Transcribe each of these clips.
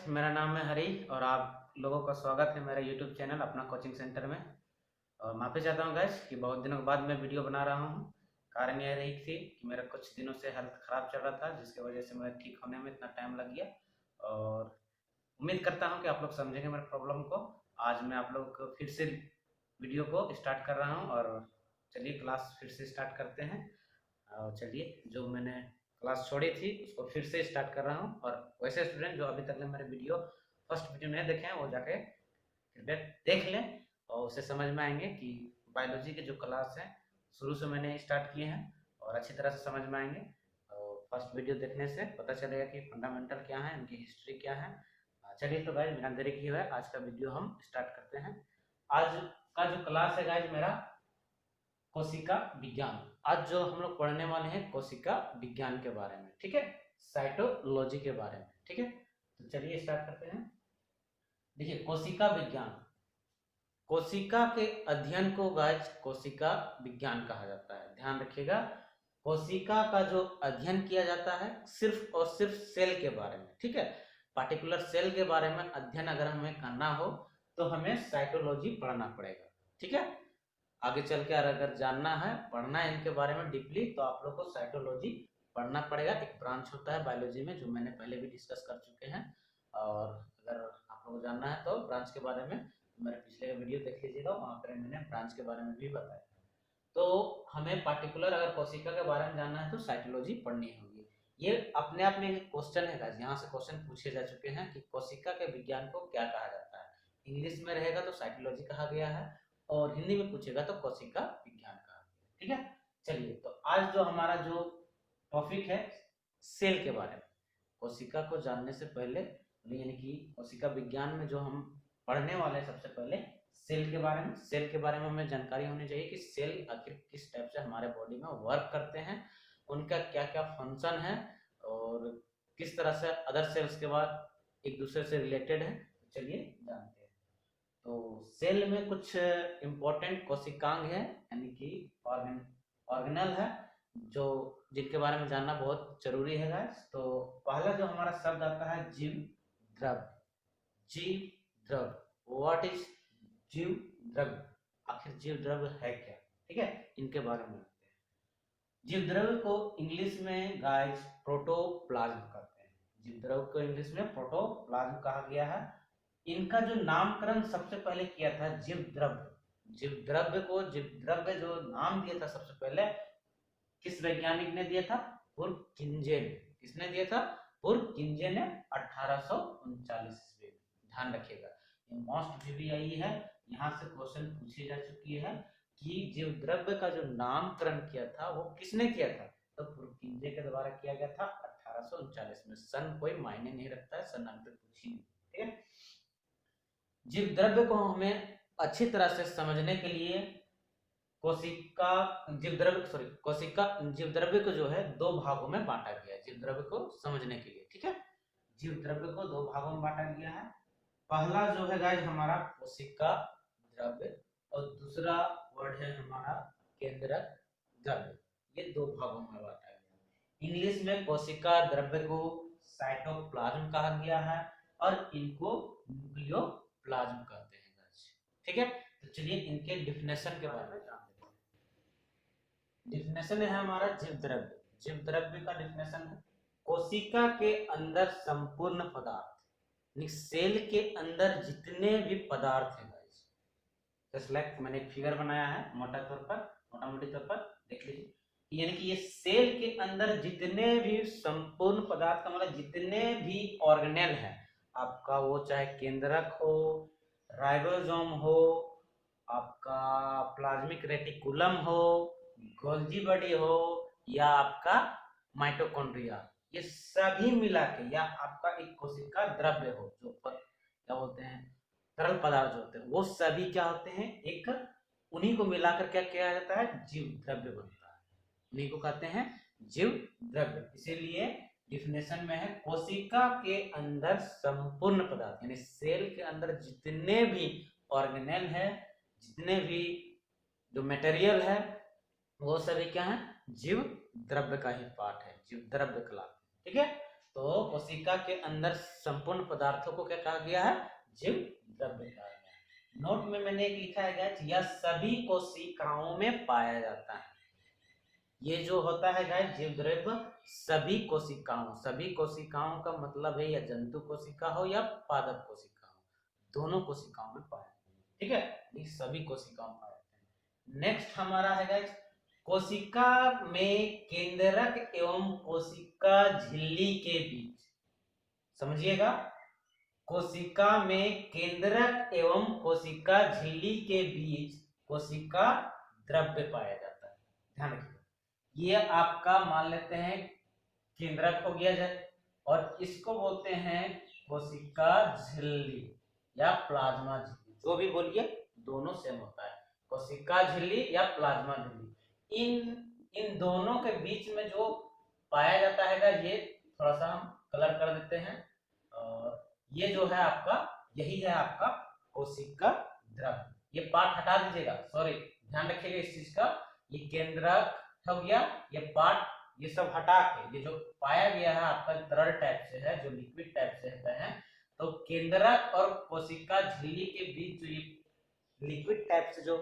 मेरा नाम है हरी और आप लोगों का स्वागत है मेरे यूट्यूब चैनल अपना कोचिंग सेंटर में। और माफ़ी चाहता हूँ गैस कि बहुत दिनों के बाद मैं वीडियो बना रहा हूँ। कारण यह रही थी कि मेरा कुछ दिनों से हेल्थ ख़राब चल रहा था, जिसकी वजह से मेरा ठीक होने में इतना टाइम लग गया। और उम्मीद करता हूँ कि आप लोग समझेंगे मेरे प्रॉब्लम को। आज मैं आप लोग को फिर से वीडियो को स्टार्ट कर रहा हूँ और चलिए क्लास फिर से स्टार्ट करते हैं। और चलिए जो मैंने क्लास छोड़ी थी उसको फिर से स्टार्ट कर रहा हूँ। और वैसे स्टूडेंट जो अभी तक ने मेरे फर्स्ट वीडियो नहीं देखे हैं वो जाके कृपया देख लें और उसे समझ में आएंगे कि बायोलॉजी के जो क्लास हैं शुरू से मैंने स्टार्ट किए हैं और अच्छी तरह से समझ में आएंगे। और फर्स्ट वीडियो देखने से पता चलेगा कि फंडामेंटल क्या है, इनकी हिस्ट्री क्या है। चलिए तो गाइज बिना देरी किए हुए आज का वीडियो हम स्टार्ट करते हैं। आज का जो क्लास है गाइज मेरा कोशिका विज्ञान। आज जो हम लोग पढ़ने वाले हैं कोशिका विज्ञान के बारे में, ठीक है, साइटोलॉजी के बारे में, ठीक है। तो चलिए स्टार्ट करते हैं। देखिए कोशिका विज्ञान, कोशिका के अध्ययन को गाइस कोशिका विज्ञान कहा जाता है। ध्यान रखिएगा, कोशिका का जो अध्ययन किया जाता है सिर्फ और सिर्फ सेल के बारे में, ठीक है। पार्टिकुलर सेल के बारे में अध्ययन अगर हमें करना हो तो हमें साइटोलॉजी पढ़ना पड़ेगा, ठीक है। आगे चल के अगर जानना है, पढ़ना है इनके बारे में डीपली, तो आप लोग को साइटोलॉजी पढ़ना पड़ेगा। एक ब्रांच होता है बायोलॉजी में जो मैंने पहले भी डिस्कस कर चुके हैं। और अगर आप लोग को जानना है तो ब्रांच के बारे में मेरे पिछले वीडियो देख लीजिएगा, वहाँ पर मैंने ब्रांच के बारे में भी बताया। तो हमें पार्टिकुलर अगर कोशिका के बारे में जानना है तो साइटोलॉजी पढ़नी होगी। ये अपने आप में एक क्वेश्चन है गाइस, यहाँ से क्वेश्चन पूछे जा चुके हैं कि कोशिका के विज्ञान को क्या कहा जाता है। इंग्लिश में रहेगा तो साइटोलॉजी कहा गया है और हिंदी में पूछेगा तो कोशिका विज्ञान कहा गया, ठीक है। चलिए तो आज जो हमारा जो टॉपिक है सेल के बारे में, कोशिका को जानने से पहले यानी कि कोशिका विज्ञान में जो हम पढ़ने वाले हैं सबसे पहले सेल के बारे में। सेल के बारे में हमें जानकारी होनी चाहिए कि सेल आखिर किस टाइप से हमारे बॉडी में वर्क करते हैं, उनका क्या क्या फंक्शन है और किस तरह से अदर सेल्स के बाद एक दूसरे से रिलेटेड है। तो चलिए जानते हैं। तो सेल में कुछ इंपॉर्टेंट कोशिकांग है यानी कि ऑर्गेनल है जो जिनके बारे में जानना बहुत जरूरी है गाइस। तो पहला जो हमारा शब्द आता है जीव द्रव। जीव द्रव, व्हाट इज जीव द्रव, आखिर जीव द्रव है क्या, ठीक है, इनके बारे में। जीव द्रव को इंग्लिश में गाइस प्रोटोप्लाज्म कहते हैं। जीव द्रव को इंग्लिश में प्रोटोप्लाज्म कहा गया है। इनका जो नामकरण सबसे पहले किया था जीव द्रव्य, जीव द्रव्य को जीव द्रव्य जो नाम दिया था सबसे पहले किस वैज्ञानिक ने दिया था? पुरकिंजे ने। किसने दिया था? पुरकिंजे ने 1839 ईस्वी में। ध्यान रखिएगा, ये मोस्ट वीवीआई है, यहाँ से क्वेश्चन पूछी जा चुकी है कि जीव द्रव्य का जो नामकरण किया था वो किसने किया था? तो पुरकिंजे के द्वारा किया गया था 1839 में। सन कोई मायने नहीं रखता है, सन अंक पूछी नहीं, ठीक है। जीव द्रव्य को हमें अच्छी तरह से समझने के लिए कोशिका जीव द्रव्य को जो है दो भागों में बांटा गया है जीव द्रव्य को समझने के लिए, ठीक है। जीव द्रव्य को दो भागों में बांटा गया है। पहला जो है गाइस हमारा कोशिका द्रव्य और दूसरा वर्ड है हमारा केंद्रक द्रव्य। ये दो भागों में बांटा गया है। इंग्लिश में कोशिका द्रव्य को साइटोप्लाज्म कहा गया है और इनको न्यूक्लियोप्लाज्म कहते हैं गाइस, ठीक है। तो चलिए इनके डिफिनेशन के बारे में जानते हैं। डिफिनेशन है हमारा जीव द्रव्य। जीव द्रव्य का डिफिनेशन है कोशिका के अंदर संपूर्ण पदार्थ, सेल के अंदर जितने भी पदार्थ है गाइस, जस्ट लाइक मैंने एक फिगर बनाया है मोटा मोटी तौर पर देख लीजिए। यानी कि ये सेल के अंदर जितने भी संपूर्ण पदार्थ का मतलब जितने भी ऑर्गेनेल है आपका, वो चाहे केंद्रक हो, राइबोसोम हो, आपका प्लाज्मिक रेटिकुलम हो, गोल्जी बॉडी हो या आपका माइटोकॉन्ड्रिया, ये सभी मिला के या आपका एक कोशिका द्रव्य हो जो क्या बोलते हैं तरल पदार्थ जो होते हैं, वो सभी क्या होते हैं एक उन्हीं को मिलाकर क्या किया जाता है? जीव द्रव्य बनता है। उन्हीं को कहते हैं जीव द्रव्य। इसीलिए डिफिनेशन में है कोशिका के अंदर संपूर्ण पदार्थ यानी सेल के अंदर जितने भी ऑर्गेनेल है, जितने भी जो मटेरियल है, वो सभी क्या है? जीव द्रव्य का ही पार्ट है, जीव द्रव्य कहलाते हैं, ठीक है। तो कोशिका के अंदर संपूर्ण पदार्थों को क्या कहा गया है? जीव द्रव्य कहा गया है। नोट में मैंने एक लिखा है गाइस, यह सभी कोशिकाओं में पाया जाता है। ये जो होता है गाइस जीव द्रव्य सभी कोशिकाओं का मतलब है या जंतु कोशिका हो या पादप कोशिका हो, दोनों कोशिकाओं में पाया जाता है। ठीक है, ये सभी कोशिकाओं में पाया जाता है। नेक्स्ट हमारा है गाइस, कोशिका में केंद्रक एवं कोशिका झिल्ली के बीच, समझिएगा, कोशिका में केंद्रक एवं कोशिका झिल्ली के बीच कोशिका द्रव्य पाया जाता है। ध्यान रखिए, ये आपका मान लेते हैं केंद्रक हो गया जाए, और इसको बोलते हैं कोशिका झिल्ली या प्लाज्मा झिल्ली, जो भी बोलिए दोनों सेम होता है, कोशिका झिल्ली या प्लाज्मा झिल्ली। इन दोनों के बीच में जो पाया जाता है ये थोड़ा सा हम कलर कर देते हैं, और ये जो है आपका, यही है आपका कोशिका द्रव्य। ये पार्ट हटा दीजिएगा, सॉरी, ध्यान रखिएगा इस चीज का। ये केंद्रक हो गया, ये पार्ट, ये सब हटा के ये जो पाया गया है आपका तरल टाइप से है, जो लिक्विड टाइप से है, तो केंद्रक और कोशिका झिल्ली के बीच जो ये लिक्विड टाइप से जो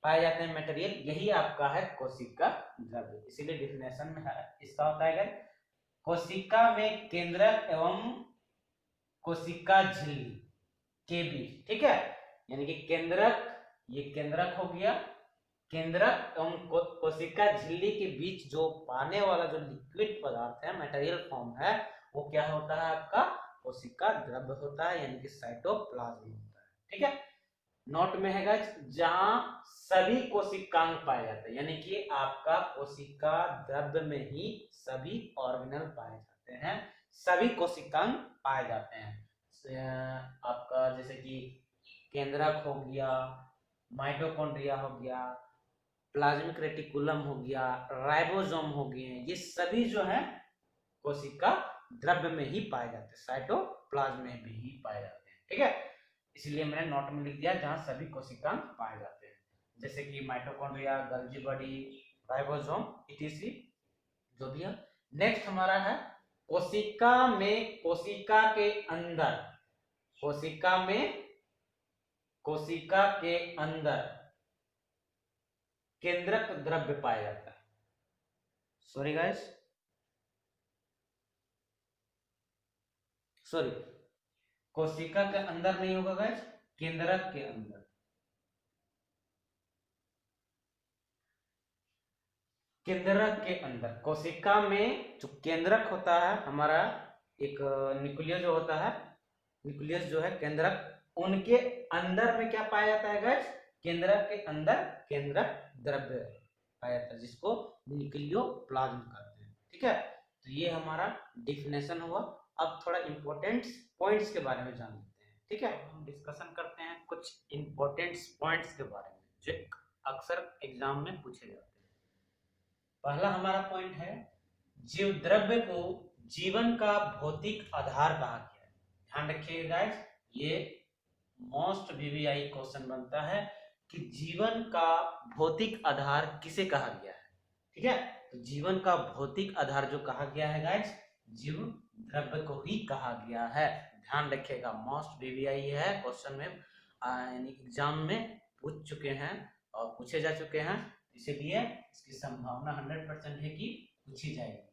पाए जाते हैं मटेरियल, यही आपका है कोशिका द्रव्य। इसीलिए डिफिनेशन में इसका होता है कोशिका में केंद्रक एवं कोशिका झिल्ली के बीच। ठीक है, यानी कि केंद्रक, ये केंद्रक हो गया, केंद्रक एवं कोशिका झिल्ली के बीच जो पाने वाला जो लिक्विड पदार्थ है, मटेरियल फॉर्म है, वो क्या होता है आपका? कोशिका द्रव्य होता है, यानी कि साइटोप्लाज्म होता है। ठीक है, नोट में है जहां सभी कोशिकांग पाए जाते हैं, यानी कि आपका कोशिका द्रव्य में ही सभी ऑर्गेनल पाए जाते हैं, सभी कोशिकांग पाए जाते हैं। आपका जैसे कि केंद्रक हो गया, माइटोकॉन्ड्रिया हो गया, प्लाज्मिक रेटिकुलम हो गया, राइबोसोम हो गए, ये सभी जो है कोशिका द्रव्य में ही पाए जाते हैं, साइटोप्लाज्म में भी ही पाए जाते हैं। ठीक है, इसलिए मैंने नोट में लिख दिया जहां सभी कोशिकांग पाए जाते हैं, जैसे कि mitochondria, Golgi body, ribosome etc., जो भी है। नेक्स्ट हमारा है कोशिका में, कोशिका के अंदर, कोशिका में, कोशिका के अंदर केंद्रक द्रव्य पाया जाता है। सॉरी गाइस, सॉरी, कोशिका के अंदर नहीं होगा गाइस, केंद्रक के अंदर, केंद्रक के अंदर। कोशिका में जो केंद्रक होता है हमारा, एक न्यूक्लियस जो होता है, न्यूक्लियस जो है केंद्रक, उनके अंदर में क्या पाया जाता है गाइस? केंद्रक के अंदर केंद्रक द्रव्य पाया जाता है, जिसको न्यूक्लियोप्लाज्म कहते हैं। ठीक है, तो ये हमारा डिफिनेशन हुआ। अब थोड़ा इंपॉर्टेंट पॉइंट्स के बारे में जान लेते हैं। ठीक है, हम डिस्कशन करते हैं कुछ इंपॉर्टेंट पॉइंट्स के बारे में जो अक्सर एग्जाम में पूछे जाते हैं। पहला हमारा पॉइंट है, जीव द्रव्य को जीवन का भौतिक आधार कहा गया है। ध्यान रखिएगा गाइस, ये मोस्ट वीवीआई क्वेश्चन बनता है कि जीवन का भौतिक आधार किसे कहा गया है। ठीक है, तो जीवन का भौतिक आधार जो कहा गया है गाइस, जीव द्रव्य को ही कहा गया है। ध्यान रखिएगा, मोस्ट वीवीआई है, क्वेश्चन में यानी एग्जाम में पूछ चुके हैं और पूछे जा चुके हैं, इसीलिए इसकी संभावना 100% है कि पूछी जाएगी।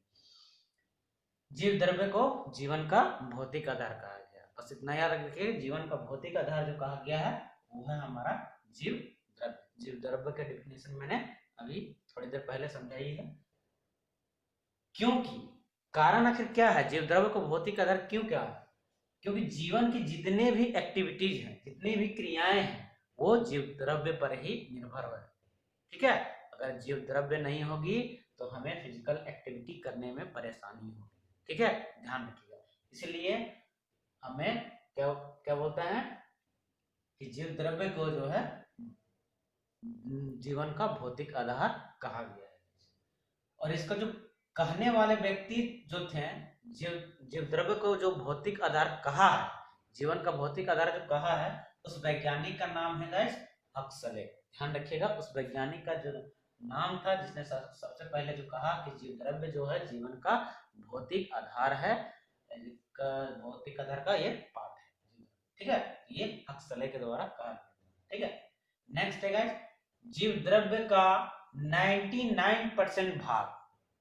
जीव द्रव्य को जीवन का भौतिक आधार कहा गया, बस इतना याद रखिए, जीवन का भौतिक आधार जो कहा गया है वो है हमारा जीव द्रव्य। जीव द्रव्य के डेफिनेशन मैंने अभी थोड़ी देर पहले समझाई है। क्योंकि कारण आखिर क्या है, जीव द्रव्य को भौतिक आधार क्यों क्या है? क्योंकि जीवन की जितने भी एक्टिविटीज हैं, जितनी भी क्रियाएं हैं, वो जीव द्रव्य पर ही निर्भर है। ठीक है, अगर जीव द्रव्य नहीं होगी तो हमें फिजिकल एक्टिविटी करने में परेशानी होगी। ठीक है, ध्यान रखिएगा, इसलिए हमें क्या क्या बोलता है कि जीव द्रव्य को जो है जीवन का भौतिक आधार कहा गया है। और इसका जो कहने वाले व्यक्ति जो थे, जीव द्रव्य को जो भौतिक आधार कहा है, जीवन का भौतिक आधार जो कहा है, उस वैज्ञानिक का नाम है गाइस हक्सले। ध्यान रखिएगा, उस वैज्ञानिक का जो नाम था जिसने सबसे पहले जो कहा कि जीव द्रव्य जो है जीवन का भौतिक आधार है, भौतिक आधार का ये पार्ट है। ठीक है, ये हक्सले के द्वारा कहा गया। ठीक है, नेक्स्ट है गाइस, जीव द्रव्य का 99% भाग,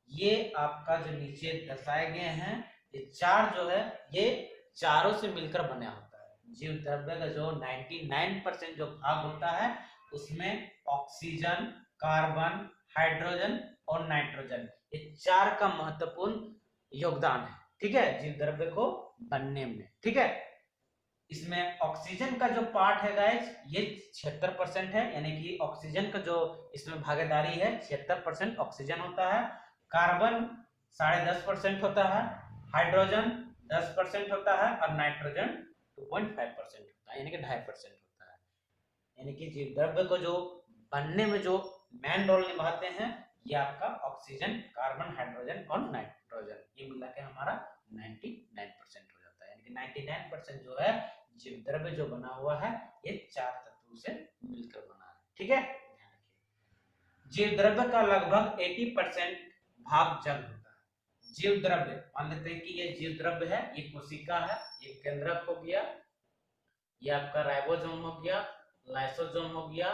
ये आपका जो नीचे दर्शाए गए हैं ये चार जो है ये चारों से मिलकर बना होता है। जीव द्रव्य का जो 99% जो भाग होता है उसमें ऑक्सीजन, कार्बन, हाइड्रोजन और नाइट्रोजन, ये चार का महत्वपूर्ण योगदान है। ठीक है, जीव द्रव्य को बनने में। ठीक है, इसमें ऑक्सीजन का जो पार्ट है गाइस ये 76% है, यानी कि ऑक्सीजन का जो इसमें भागीदारी है 76% ऑक्सीजन होता है। कार्बन 10.5% होता है, हाइड्रोजन 10% होता है और नाइट्रोजन 2.5% होता है, यानी कि 2.5% होता है। यानी कि जीव द्रव्य को जो बनने में जो मेन रोल निभाते हैं ये आपका ऑक्सीजन, कार्बन, हाइड्रोजन और नाइट्रोजन, ये मिला के हमारा 99% हो जाता है। यानी कि 99% जो है जीव द्रव्य जो बना हुआ है ये चार तत्वों से मिलकर बना है। ठीक है, जीव द्रव्य का लगभग 80% भाग जल होता है। जीव द्रव्य मान लेते हैं कि ये जीव द्रव्य है, ये कोशिका है, ये केंद्रक हो गया, ये आपका राइबोसोम हो गया, लाइसोसोम हो गया,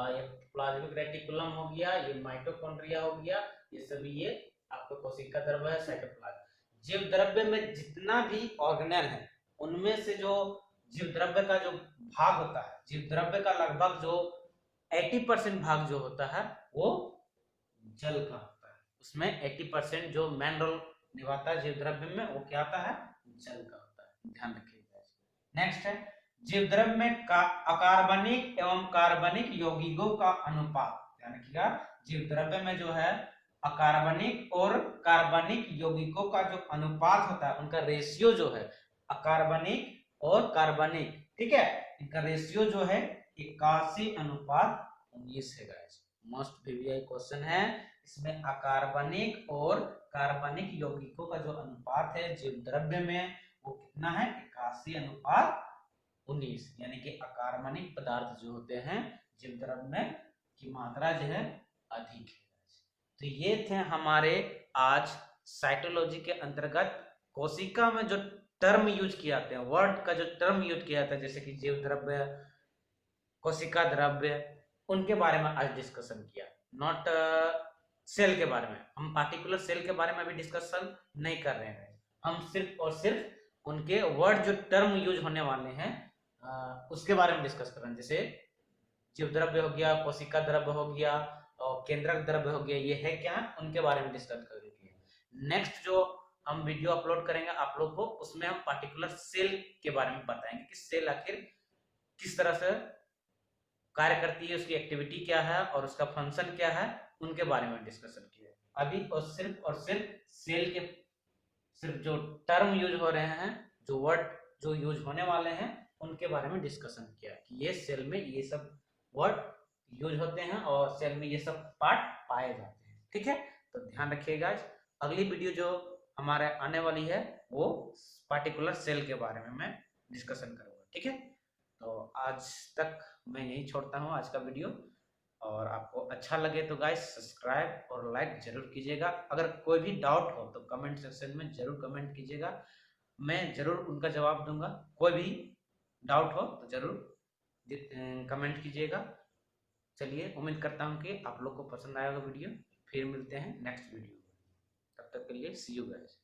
ये प्लाज्मिक रेटिकुलम हो गया, ये माइटोकॉन्ड्रिया हो गया, ये सभी ये आपका कोशिका द्रव्य है, साइटोप्लाज्म। जीव द्रव्य में जितना भी ऑर्गेनेल है उनमें से जो जीव द्रव्य का जो भाग होता है, जीव द्रव्य का लगभग जो 80% भाग जो होता है वो जल का होता है। उसमें 80% जो मेन रोल निभाता है जीव द्रव्य में वो क्या आता है, जल का होता है, ध्यान रखिएगा। नेक्स्ट है जीव द्रव्य में अकार्बनिक एवं कार्बनिक यौगिकों का अनुपात, ध्यान रखिएगा। जीव द्रव्य में जो है अकार्बनिक और कार्बनिक यौगिकों का जो अनुपात होता है उनका रेशियो जो है अकार्बनिक और कार्बनिक, ठीक है, इनका रेशियो जो है 81:19 है गाइस। मोस्ट वीवीआई क्वेश्चन है, इसमें अकार्बनिक और कार्बनिक यौगिकों का जो अनुपात है जीव द्रव्य में वो कितना है, 81:19, यानी कि अकार्बनिक पदार्थ जो होते हैं जीव द्रव्य में की मात्रा जो है अधिक है। तो ये थे हमारे आज साइटोलॉजी के अंतर्गत कोशिका में जो टर्म यूज किए जाते हैं, वर्ड का जो टर्म यूज किया जाता है, जैसे कि जीव द्रव्य, कोशिका द्रव्य, उनके बारे में आज डिस्कशन किया। नॉट सेल के बारे में, हम पार्टिकुलर सेल के बारे में अभी डिस्कशन नहीं कर रहे हैं, हम सिर्फ और सिर्फ उनके वर्ड जो टर्म यूज होने वाले हैं उसके बारे में डिस्कस कर रहे हैं। जैसे जीव द्रव्य हो गया, कोशिका द्रव्य हो गया और केंद्रक द्रव्य हो गया, ये है क्या, उनके बारे में डिस्कस करेंगे। नेक्स्ट जो हम वीडियो अपलोड करेंगे आप लोग को, उसमें हम पार्टिकुलर सेल के बारे में बताएंगे कि सेल आखिर किस तरह से कार्य करती है, उसकी एक्टिविटी क्या है और उसका फंक्शन क्या है, उनके बारे में डिस्कशन किया। अभी और सिर्फ सेल के सिर्फ जो टर्म यूज हो रहे हैं, जो वर्ड जो यूज होने वाले हैं उनके बारे में डिस्कशन किया कि ये सेल में ये सब वर्ड यूज होते हैं और सेल में ये सब पार्ट पाए जाते हैं। ठीक है, तो ध्यान रखिएगा। अगली वीडियो जो हमारे आने वाली है वो पार्टिकुलर सेल के बारे में मैं डिस्कशन करूंगा। ठीक है, तो आज तक मैं यही छोड़ता हूँ आज का वीडियो, और आपको अच्छा लगे तो गाइस सब्सक्राइब और लाइक जरूर कीजिएगा। अगर कोई भी डाउट हो तो कमेंट सेक्शन में जरूर कमेंट कीजिएगा, मैं जरूर उनका जवाब दूंगा। कोई भी डाउट हो तो जरूर कमेंट कीजिएगा। चलिए, उम्मीद करता हूँ कि आप लोग को पसंद आएगा वीडियो। फिर मिलते हैं नेक्स्ट वीडियो में, तब तक के लिए सी यू गाइस।